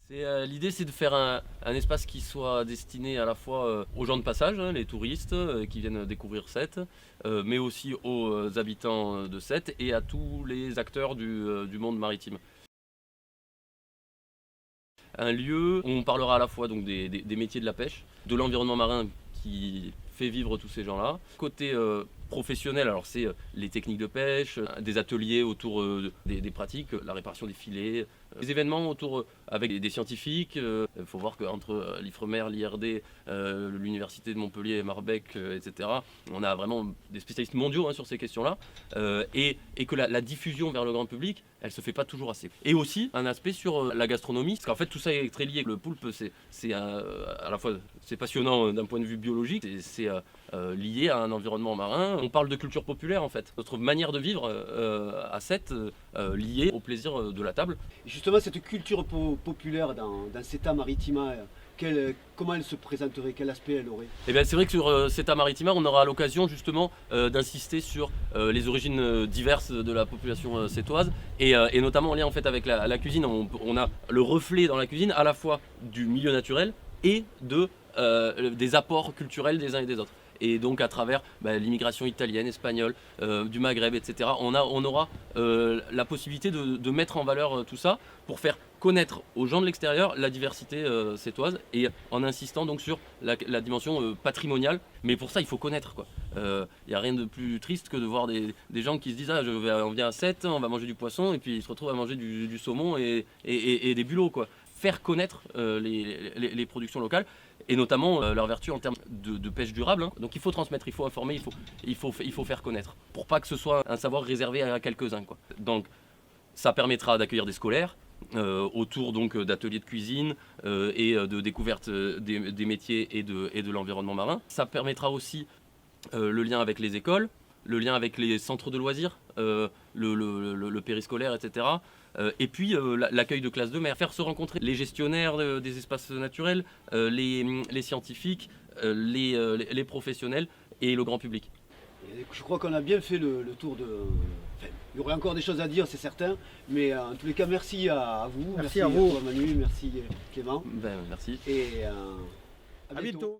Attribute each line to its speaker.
Speaker 1: L'idée, c'est de faire un espace qui soit destiné à la fois aux gens de passage, hein, les touristes qui viennent découvrir Sète, mais aussi aux habitants de Sète et à tous les acteurs du monde maritime. Un lieu où on parlera à la fois donc, des métiers de la pêche, de l'environnement marin qui fait vivre tous ces gens-là. Côté professionnel, alors c'est les techniques de pêche, des ateliers autour des pratiques, la réparation des filets, des événements autour avec des scientifiques. Il faut voir qu'entre l'Ifremer, l'IRD, l'Université de Montpellier, Marbec, etc., on a vraiment des spécialistes mondiaux hein, sur ces questions-là. Et que la diffusion vers le grand public, elle se fait pas toujours assez. Et aussi un aspect sur la gastronomie, parce qu'en fait tout ça est très lié. Le poulpe, c'est à la fois c'est passionnant d'un point de vue biologique, c'est lié à un environnement marin. On parle de culture populaire en fait, notre manière de vivre à Sète liée au plaisir de la table.
Speaker 2: Et justement, cette culture populaire dans Seta Maritima, comment elle se présenterait? Quel aspect elle aurait?
Speaker 1: Et bien c'est vrai que sur Seta Maritima, on aura l'occasion justement d'insister sur les origines diverses de la population sétoise et notamment en lien en fait avec la cuisine. On a le reflet dans la cuisine à la fois du milieu naturel et des apports culturels des uns et des autres. Et donc à travers l'immigration italienne, espagnole, du Maghreb, etc., on aura la possibilité de mettre en valeur tout ça pour faire connaître aux gens de l'extérieur la diversité sétoise et en insistant donc sur la dimension patrimoniale. Mais pour ça, il faut connaître quoi. Il n'y a rien de plus triste que de voir des gens qui se disent on vient à Sète, on va manger du poisson et puis ils se retrouvent à manger du saumon et des bulots quoi. Faire connaître les productions locales et notamment leur vertu en termes de pêche durable. Hein. Donc il faut transmettre, il faut informer, il faut faire connaître pour pas que ce soit un savoir réservé à quelques-uns. Quoi. Donc ça permettra d'accueillir des scolaires autour donc d'ateliers de cuisine et de découverte des métiers et de l'environnement marin. Ça permettra aussi le lien avec les écoles, le lien avec les centres de loisirs, le périscolaire, etc. Et puis l'accueil de classes de mer, faire se rencontrer les gestionnaires des espaces naturels, les scientifiques, les professionnels et le grand public.
Speaker 2: Et je crois qu'on a bien fait le tour de... Enfin, il y aurait encore des choses à dire, c'est certain, mais en tous les cas, merci à vous.
Speaker 3: Merci à vous.
Speaker 2: Toi, Manu, merci Clément.
Speaker 1: Merci.
Speaker 2: Et à bientôt.
Speaker 3: À bientôt.